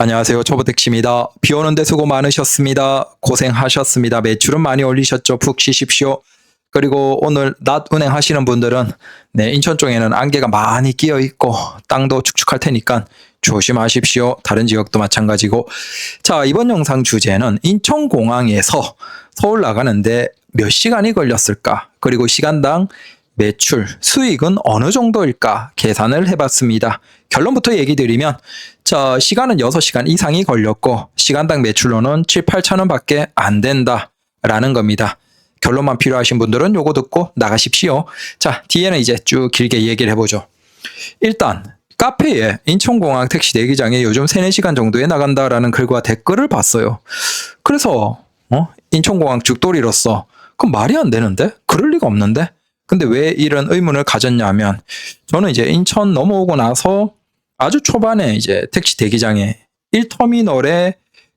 안녕하세요. 초보택시입니다. 비 오는데 수고 많으셨습니다. 고생하셨습니다. 매출은 많이 올리셨죠? 푹 쉬십시오. 그리고 오늘 낮 운행하시는 분들은 인천 쪽에는 안개가 많이 끼어 있고 땅도 축축할 테니까 조심하십시오. 다른 지역도 마찬가지고. 자, 이번 영상 주제는 인천공항에서 서울 나가는데 몇 시간이 걸렸을까? 그리고 시간당 매출, 수익은 어느 정도일까 계산을 해봤습니다. 결론부터 얘기 드리면 자, 시간은 6시간 이상이 걸렸고 시간당 매출로는 7, 8천 원 밖에 안 된다라는 겁니다. 결론만 필요하신 분들은 요거 듣고 나가십시오. 자, 뒤에는 이제 쭉 길게 얘기를 해보죠. 일단 카페에 인천공항 택시 대기장에 요즘 3, 4시간 정도에 나간다라는 글과 댓글을 봤어요. 그래서 인천공항 죽돌이로서 그럼 말이 안 되는데? 그럴 리가 없는데? 근데 왜 이런 의문을 가졌냐면 저는 이제 인천 넘어오고 나서 아주 초반에 이제 택시 대기장에 1터미널에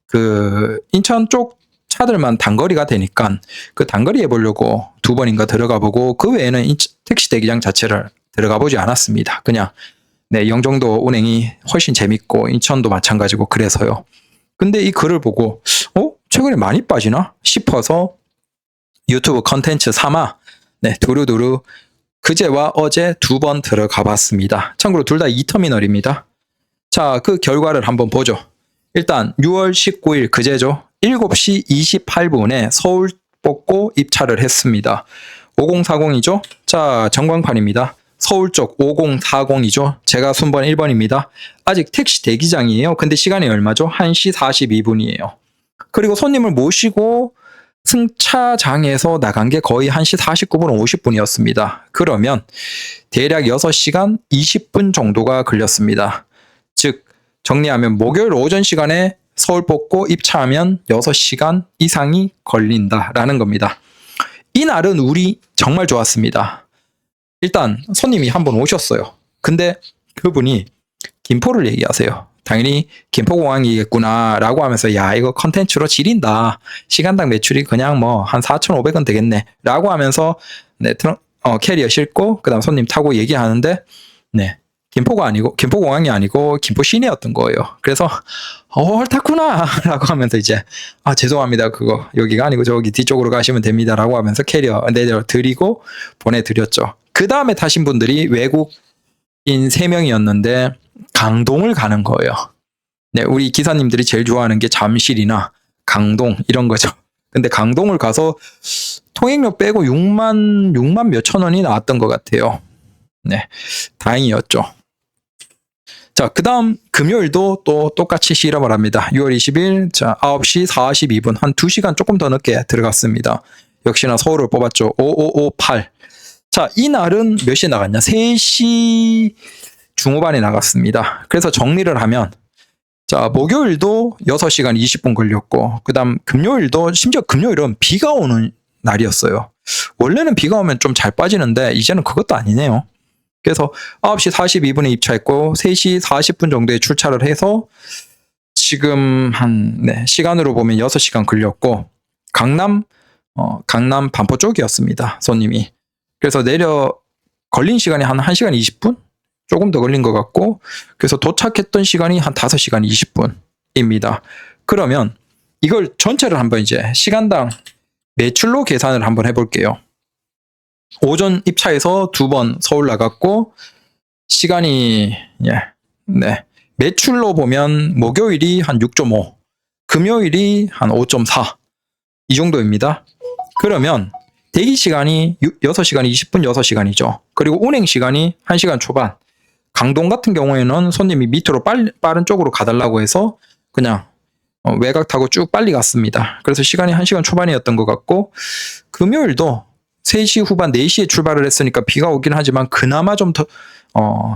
그 인천 쪽 차들만 단거리가 되니까 그 단거리 해보려고 2번인가 들어가 보고 그 외에는 택시 대기장 자체를 들어가 보지 않았습니다. 그냥 영종도 운행이 훨씬 재밌고 인천도 마찬가지고 그래서요. 근데 이 글을 보고 최근에 많이 빠지나 싶어서 유튜브 컨텐츠 삼아 두루두루 그제와 어제 2번 들어가 봤습니다. 참고로 둘 다 2터미널입니다. 자, 그 결과를 한번 보죠. 일단 6월 19일 그제죠. 7시 28분에 서울 뽑고 입찰을 했습니다. 5040이죠. 자, 전광판입니다. 서울 쪽 5040이죠. 제가 순번 1번입니다. 아직 택시 대기장이에요. 근데 시간이 얼마죠? 1시 42분이에요. 그리고 손님을 모시고 승차장에서 나간 게 거의 1시 49분 50분이었습니다. 그러면 대략 6시간 20분 정도가 걸렸습니다. 즉 정리하면 목요일 오전 시간에 서울 뽑고 입차하면 6시간 이상이 걸린다라는 겁니다. 이날은 우리 정말 좋았습니다. 일단 손님이 한 번 오셨어요. 근데 그분이 김포를 얘기하세요. 당연히 김포공항이겠구나 라고 하면서 야 이거 컨텐츠로 지린다. 시간당 매출이 그냥 뭐 한 4,500원 되겠네 라고 하면서 캐리어 싣고 그 다음 손님 타고 얘기하는데 김포가 아니고 김포공항이 아니고 김포 시내였던 거예요. 그래서 탔구나 라고 하면서 이제 죄송합니다. 그거 여기가 아니고 저기 뒤쪽으로 가시면 됩니다 라고 하면서 캐리어 내드리고 보내드렸죠. 그 다음에 타신 분들이 외국인 3명이었는데 강동을 가는 거예요. 우리 기사님들이 제일 좋아하는 게 잠실이나 강동 이런 거죠. 근데 강동을 가서 통행료 빼고 6만 몇천 원이 나왔던 것 같아요. 다행이었죠. 자, 그 다음 금요일도 또 똑같이 실험을 합니다. 6월 20일, 자, 9시 42분, 한 2시간 조금 더 늦게 들어갔습니다. 역시나 서울을 뽑았죠. 5558. 자, 이날은 몇 시에 나갔냐? 3시 중후반에 나갔습니다. 그래서 정리를 하면, 자, 목요일도 6시간 20분 걸렸고, 그 다음 금요일도, 심지어 금요일은 비가 오는 날이었어요. 원래는 비가 오면 좀 잘 빠지는데, 이제는 그것도 아니네요. 그래서 9시 42분에 입차했고 3시 40분 정도에 출차를 해서 지금 시간으로 보면 6시간 걸렸고 강남 반포 쪽이었습니다. 손님이. 그래서 걸린 시간이 한 1시간 20분? 조금 더 걸린 것 같고 그래서 도착했던 시간이 한 5시간 20분입니다. 그러면 이걸 전체를 한번 이제 시간당 매출로 계산을 한번 해볼게요. 오전 입차해서 2번 서울 나갔고 시간이 매출로 보면 목요일이 한 6.5 금요일이 한 5.4 이 정도입니다. 그러면 대기 시간이 6시간 20분 6시간이죠. 그리고 운행 시간이 1시간 초반. 강동 같은 경우에는 손님이 밑으로 빠른 쪽으로 가달라고 해서 그냥 외곽 타고 쭉 빨리 갔습니다. 그래서 시간이 1시간 초반이었던 것 같고 금요일도 3시 후반 4시에 출발을 했으니까 비가 오긴 하지만 그나마 좀 더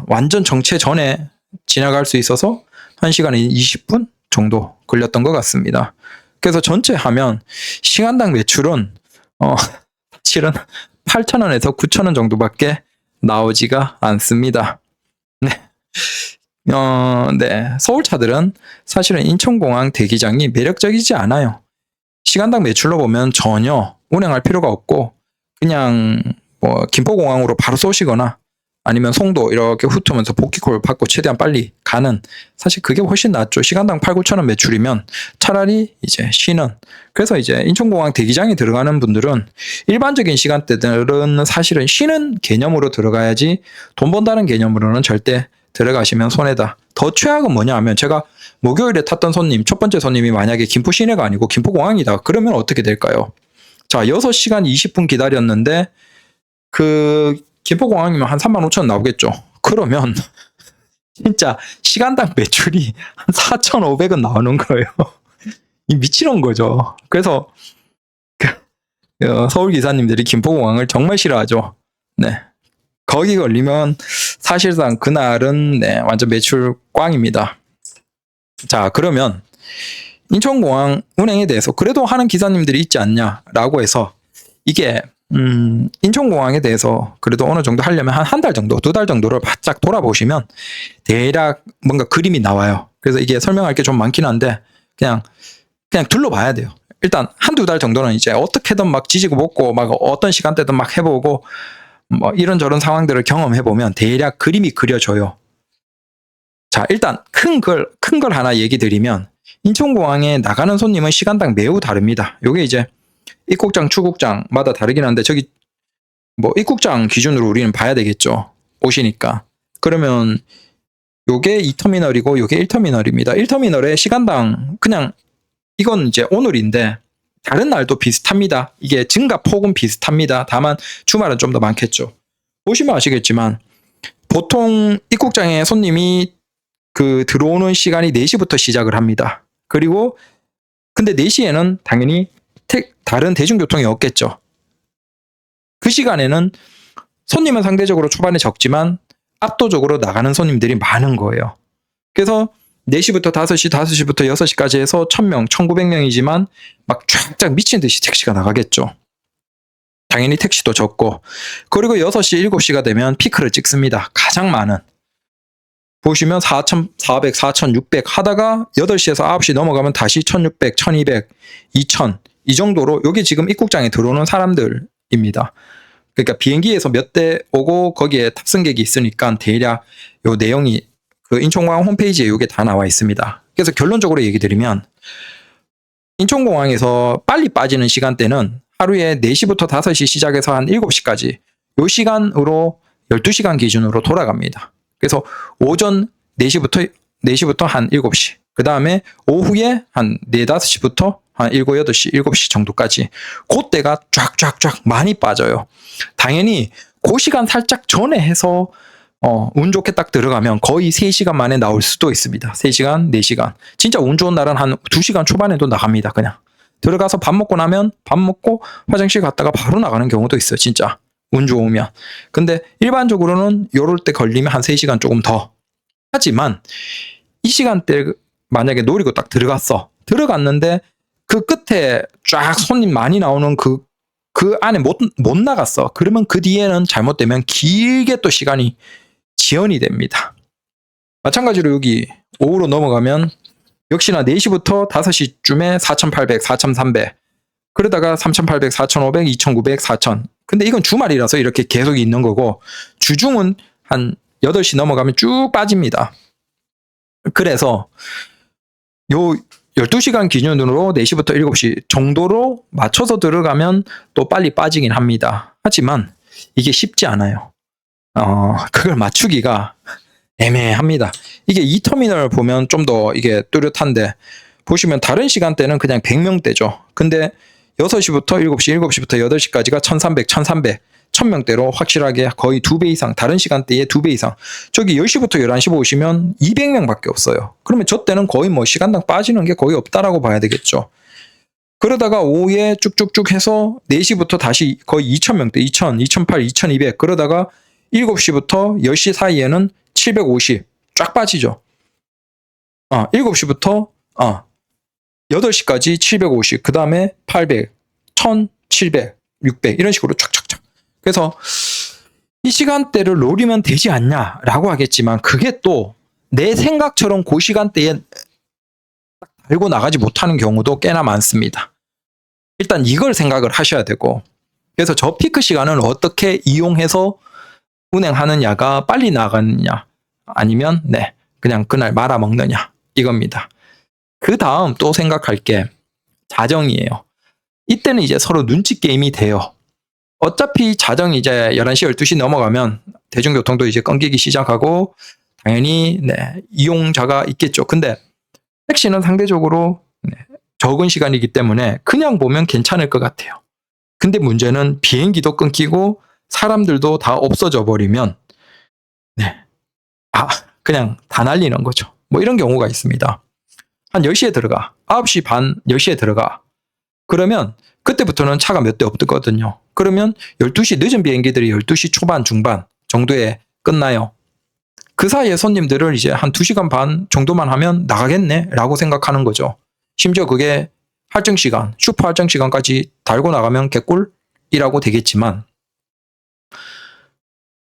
완전 정체 전에 지나갈 수 있어서 1시간 20분 정도 걸렸던 것 같습니다. 그래서 전체 하면 시간당 매출은 실은 8,000원에서 9,000원 정도밖에 나오지가 않습니다. 서울차들은 사실은 인천공항 대기장이 매력적이지 않아요. 시간당 매출로 보면 전혀 운행할 필요가 없고 그냥 김포공항으로 바로 쏘시거나 아니면 송도 이렇게 훑으면서 복귀콜 받고 최대한 빨리 가는, 사실 그게 훨씬 낫죠. 시간당 8, 9천 원 매출이면 차라리 이제 쉬는. 그래서 이제 인천공항 대기장에 들어가는 분들은 일반적인 시간대들은 사실은 쉬는 개념으로 들어가야지 돈 번다는 개념으로는 절대 들어가시면 손해다. 더 최악은 뭐냐 하면, 제가 목요일에 탔던 손님, 첫 번째 손님이 만약에 김포 시내가 아니고 김포공항이다. 그러면 어떻게 될까요? 자, 6시간 20분 기다렸는데 그 김포공항이면 한 35,000원 나오겠죠. 그러면 진짜 시간당 매출이 한 4,500원 나오는 거예요. 이 미치는 거죠. 그래서 서울 기사님들이 김포공항을 정말 싫어하죠. 네. 거기 걸리면 사실상 그날은 네, 완전 매출 꽝입니다. 자, 그러면 인천공항 운행에 대해서 그래도 하는 기사님들이 있지 않냐라고 해서, 이게 인천공항에 대해서 그래도 어느 정도 하려면 한 달 정도, 2달 정도를 바짝 돌아보시면 대략 뭔가 그림이 나와요. 그래서 이게 설명할 게 좀 많긴 한데 그냥 둘러봐야 돼요. 일단 한두 달 정도는 이제 어떻게든 막 지지고 볶고 막 어떤 시간대든 막 해보고 뭐 이런저런 상황들을 경험해보면 대략 그림이 그려져요. 자, 일단 큰 걸 하나 얘기 드리면, 인천공항에 나가는 손님은 시간당 매우 다릅니다. 요게 이제 입국장, 출국장마다 다르긴 한데, 저기 뭐 입국장 기준으로 우리는 봐야 되겠죠. 오시니까. 그러면 요게 2터미널이고 요게 1터미널입니다. 1터미널에 시간당 그냥 이건 이제 오늘인데 다른 날도 비슷합니다. 이게 증가폭은 비슷합니다. 다만 주말은 좀 더 많겠죠. 보시면 아시겠지만 보통 입국장에 손님이 그 들어오는 시간이 4시부터 시작을 합니다. 그리고 근데 4시에는 당연히 다른 대중교통이 없겠죠. 그 시간에는 손님은 상대적으로 초반에 적지만 압도적으로 나가는 손님들이 많은 거예요. 그래서 4시부터 5시, 5시부터 6시까지 해서 1000명, 1900명이지만 막 쫙쫙 미친 듯이 택시가 나가겠죠. 당연히 택시도 적고, 그리고 6시, 7시가 되면 피크를 찍습니다. 가장 많은. 보시면 4,400, 4,600 하다가 8시에서 9시 넘어가면 다시 1,600, 1,200, 2,000 이 정도로, 여기 지금 입국장에 들어오는 사람들입니다. 그러니까 비행기에서 몇 대 오고 거기에 탑승객이 있으니까 대략 요 내용이 그 인천공항 홈페이지에 이게 다 나와 있습니다. 그래서 결론적으로 얘기 드리면, 인천공항에서 빨리 빠지는 시간대는 하루에 4시부터 5시 시작해서 한 7시까지 요 시간으로 12시간 기준으로 돌아갑니다. 그래서 오전 4시부터 한 7시, 그 다음에 오후에 한 4, 5시부터 한 7, 8시, 7시 정도까지 그때가 쫙쫙쫙 많이 빠져요. 당연히 그 시간 살짝 전에 해서 운 좋게 딱 들어가면 거의 3시간 만에 나올 수도 있습니다. 3시간, 4시간. 진짜 운 좋은 날은 한 2시간 초반에도 나갑니다. 그냥 들어가서 밥 먹고 나면 밥 먹고 화장실 갔다가 바로 나가는 경우도 있어요. 진짜 운 좋으면. 근데 일반적으로는 요럴 때 걸리면 한 3시간 조금 더. 하지만 이 시간대 만약에 노리고 딱 들어갔는데 그 끝에 쫙 손님 많이 나오는 그 안에 못 나갔어. 그러면 그 뒤에는 잘못되면 길게 또 시간이 지연이 됩니다. 마찬가지로 여기 오후로 넘어가면 역시나 4시부터 5시쯤에 4,800, 4,300 그러다가 3,800, 4,500, 2,900, 4,000 근데 이건 주말이라서 이렇게 계속 있는 거고, 주중은 한 8시 넘어가면 쭉 빠집니다. 그래서 요 12시간 기준으로 4시부터 7시 정도로 맞춰서 들어가면 또 빨리 빠지긴 합니다. 하지만 이게 쉽지 않아요. 그걸 맞추기가 애매합니다. 이게 2터미널 보면 좀 더 이게 뚜렷한데, 보시면 다른 시간대는 그냥 100명대죠. 근데 6시부터 7시, 7시부터 8시까지가 1,300, 1,000명대로 확실하게 거의 2배 이상, 다른 시간대에 2배 이상. 저기 10시부터 11시 보시면 200명밖에 없어요. 그러면 저 때는 거의 뭐 시간당 빠지는 게 거의 없다라고 봐야 되겠죠. 그러다가 오후에 쭉쭉쭉 해서 4시부터 다시 거의 2,000명대, 2,000, 2,800, 2,200 그러다가 7시부터 10시 사이에는 750 쫙 빠지죠. 7시부터 8시까지 750, 그 다음에 800, 1700, 600 이런 식으로 쫙쫙쫙. 그래서 이 시간대를 노리면 되지 않냐라고 하겠지만, 그게 또 내 생각처럼 그 시간대에 달고 나가지 못하는 경우도 꽤나 많습니다. 일단 이걸 생각을 하셔야 되고, 그래서 저 피크 시간을 어떻게 이용해서 운행하느냐가 빨리 나가느냐 아니면 그냥 그날 말아먹느냐 이겁니다. 그 다음 또 생각할 게 자정이에요. 이때는 이제 서로 눈치 게임이 돼요. 어차피 자정이 이제 11시, 12시 넘어가면 대중교통도 이제 끊기기 시작하고 당연히 이용자가 있겠죠. 근데 택시는 상대적으로 적은 시간이기 때문에 그냥 보면 괜찮을 것 같아요. 근데 문제는 비행기도 끊기고 사람들도 다 없어져 버리면 그냥 다 날리는 거죠. 뭐 이런 경우가 있습니다. 한 10시에 들어가. 9시 반, 10시에 들어가. 그러면 그때부터는 차가 몇 대 없거든요. 그러면 12시 늦은 비행기들이 12시 초반, 중반 정도에 끝나요. 그 사이에 손님들을 이제 한 2시간 반 정도만 하면 나가겠네 라고 생각하는 거죠. 심지어 그게 할증 시간, 슈퍼 할증 시간까지 달고 나가면 개꿀이라고 되겠지만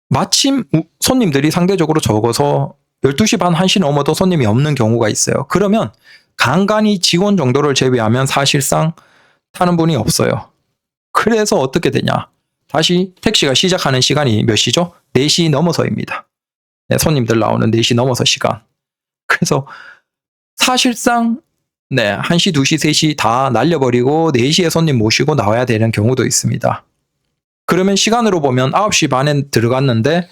마침 손님들이 상대적으로 적어서 12시 반, 1시 넘어도 손님이 없는 경우가 있어요. 그러면 간간히 직원 정도를 제외하면 사실상 타는 분이 없어요. 그래서 어떻게 되냐. 다시 택시가 시작하는 시간이 몇 시죠? 4시 넘어서입니다. 손님들 나오는 4시 넘어서 시간. 그래서 사실상 1시, 2시, 3시 다 날려버리고 4시에 손님 모시고 나와야 되는 경우도 있습니다. 그러면 시간으로 보면 9시 반에 들어갔는데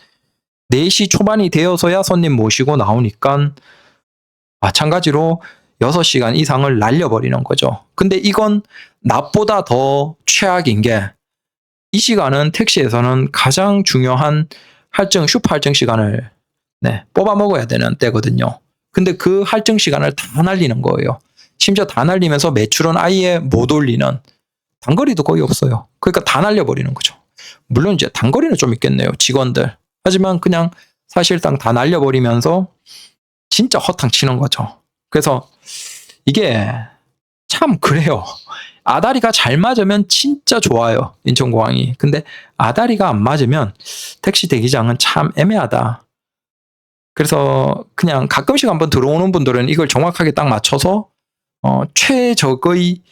4시 초반이 되어서야 손님 모시고 나오니까 마찬가지로 6시간 이상을 날려버리는 거죠. 근데 이건 낮보다 더 최악인 게 이 시간은 택시에서는 가장 중요한 슈퍼 할증 시간을 뽑아 먹어야 되는 때거든요. 근데 그 할증 시간을 다 날리는 거예요. 심지어 다 날리면서 매출은 아예 못 올리는, 단거리도 거의 없어요. 그러니까 다 날려버리는 거죠. 물론 이제 단거리는 좀 있겠네요, 직원들. 하지만 그냥 사실상 다 날려버리면서 진짜 허탕 치는 거죠. 그래서 이게 참 그래요. 아다리가 잘 맞으면 진짜 좋아요, 인천공항이. 근데 아다리가 안 맞으면 택시 대기장은 참 애매하다. 그래서 그냥 가끔씩 한번 들어오는 분들은 이걸 정확하게 딱 맞춰서 최고의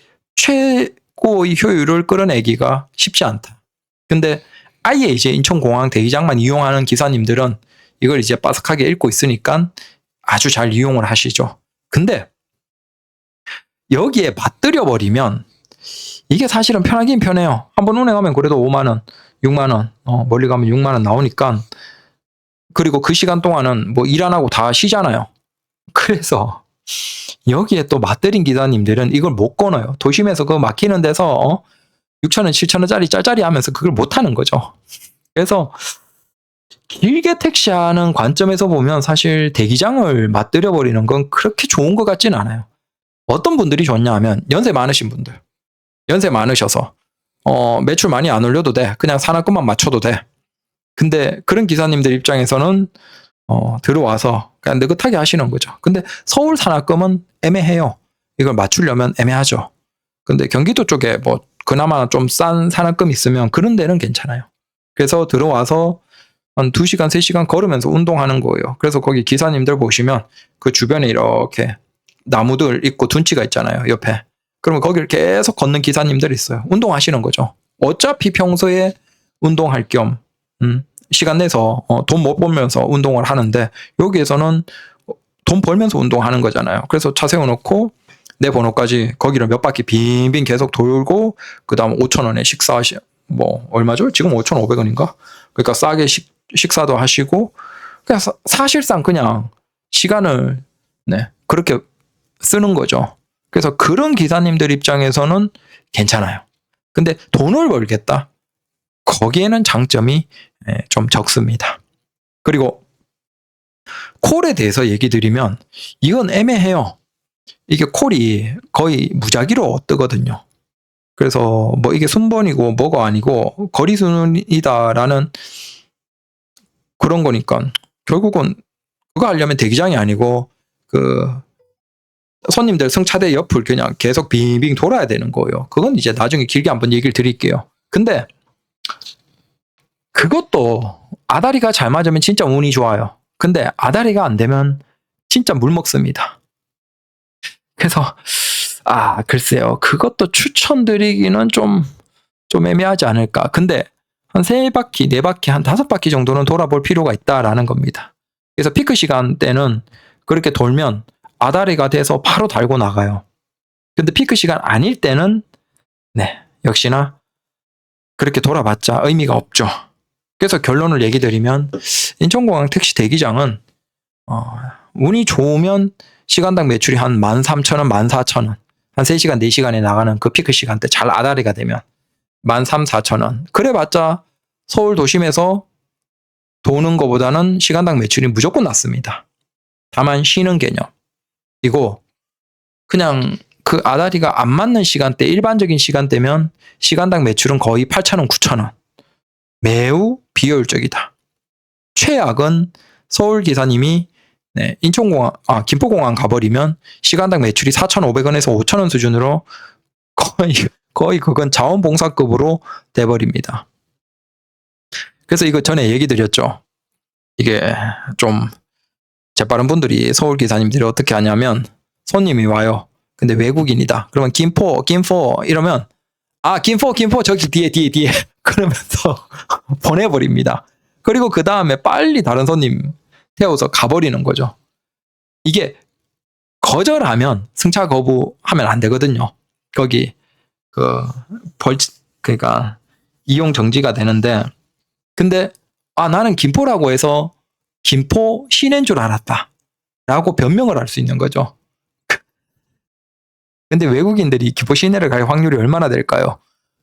효율을 끌어내기가 쉽지 않다. 근데 아예 이제 인천공항 대기장만 이용하는 기사님들은 이걸 이제 빠삭하게 읽고 있으니까 아주 잘 이용을 하시죠. 근데 여기에 맞들여 버리면 이게 사실은 편하긴 편해요. 한번 운행하면 그래도 5만 원, 6만 원, 멀리 가면 6만 원 나오니까. 그리고 그 시간 동안은 뭐 일 안 하고 다 쉬잖아요. 그래서 여기에 또 맞들인 기사님들은 이걸 못 끊어요. 도심에서 그 막히는 데서 6,000원, 7,000원짜리 짤짤이 하면서 그걸 못 하는 거죠. 그래서 길게 택시하는 관점에서 보면 사실 대기장을 맞들여 버리는 건 그렇게 좋은 것 같진 않아요. 어떤 분들이 좋냐 하면 연세 많으신 분들. 연세 많으셔서 매출 많이 안 올려도 돼. 그냥 산악금만 맞춰도 돼. 근데 그런 기사님들 입장에서는 들어와서 그냥 느긋하게 하시는 거죠. 근데 서울 산악금은 애매해요. 이걸 맞추려면 애매하죠. 근데 경기도 쪽에 뭐 그나마 좀 싼 산악금 있으면 그런 데는 괜찮아요. 그래서 들어와서 한 2시간, 3시간 걸으면서 운동하는 거예요. 그래서 거기 기사님들 보시면 그 주변에 이렇게 나무들 있고 둔치가 있잖아요, 옆에. 그러면 거기를 계속 걷는 기사님들 있어요. 운동하시는 거죠. 어차피 평소에 운동할 겸 시간 내서 돈 못 벌면서 운동을 하는데 여기에서는 돈 벌면서 운동하는 거잖아요. 그래서 차 세워놓고 내 번호까지 거기를 몇 바퀴 빙빙 계속 돌고 그 다음 5,000원에 식사하시 뭐 얼마죠? 지금 5,500원인가? 그러니까 싸게 식사도 하시고 그냥 사실상 그냥 시간을 그렇게 쓰는 거죠. 그래서 그런 기사님들 입장에서는 괜찮아요. 근데 돈을 벌겠다? 거기에는 장점이 좀 적습니다. 그리고 콜에 대해서 얘기 드리면 이건 애매해요. 이게 콜이 거의 무작위로 뜨거든요. 그래서 뭐 이게 순번이고 뭐가 아니고 거리순이다라는 그런 거니까 결국은 그거 하려면 대기장이 아니고 그 손님들 승차대 옆을 그냥 계속 빙빙 돌아야 되는 거예요. 그건 이제 나중에 길게 한번 얘기를 드릴게요. 근데 그것도 아다리가 잘 맞으면 진짜 운이 좋아요. 근데 아다리가 안 되면 진짜 물 먹습니다. 그래서 글쎄요. 그것도 추천드리기는 좀 애매하지 않을까. 근데 한 3바퀴, 4바퀴, 한 5바퀴 정도는 돌아볼 필요가 있다라는 겁니다. 그래서 피크 시간대는 그렇게 돌면 아다리가 돼서 바로 달고 나가요. 근데 피크 시간 아닐 때는 역시나 그렇게 돌아봤자 의미가 없죠. 그래서 결론을 얘기 드리면 인천공항 택시 대기장은 운이 좋으면 시간당 매출이 한 13,000원, 14,000원, 한 3시간, 4시간에 나가는 그 피크 시간대 잘 아다리가 되면 13,000, 14,000원. 그래봤자 서울 도심에서 도는 것보다는 시간당 매출이 무조건 낮습니다. 다만 쉬는 개념이고, 그냥 그 아다리가 안 맞는 시간대, 일반적인 시간대면 시간당 매출은 거의 8,000원, 9,000원. 매우 비효율적이다. 최악은 서울 기사님이 인천공항, 김포공항 가버리면 시간당 매출이 4,500원에서 5,000원 수준으로 거의 그건 자원봉사급으로 돼버립니다. 그래서 이거 전에 얘기 드렸죠. 이게 좀 재빠른 분들이 서울 기사님들이 어떻게 하냐면 손님이 와요. 근데 외국인이다. 그러면 김포 이러면 김포 저기 뒤에 그러면서 보내버립니다. 그리고 그 다음에 빨리 다른 손님 태워서 가버리는 거죠. 이게 거절하면 승차 거부하면 안 되거든요. 거기 그러니까 이용 정지가 되는데, 근데 나는 김포라고 해서 김포 시내인 줄 알았다 라고 변명을 할 수 있는 거죠. 근데 외국인들이 김포 시내를 갈 확률이 얼마나 될까요?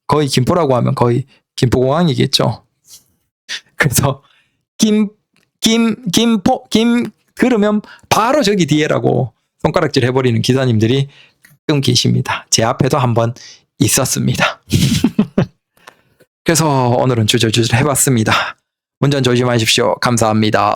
거의 김포라고 하면 거의 김포공항이겠죠. 그래서 김포 그러면 바로 저기 뒤에라고 손가락질 해버리는 기사님들이 가끔 계십니다. 제 앞에도 한번 있었습니다. 그래서 오늘은 주저주저 해봤습니다. 운전 조심하십시오. 감사합니다.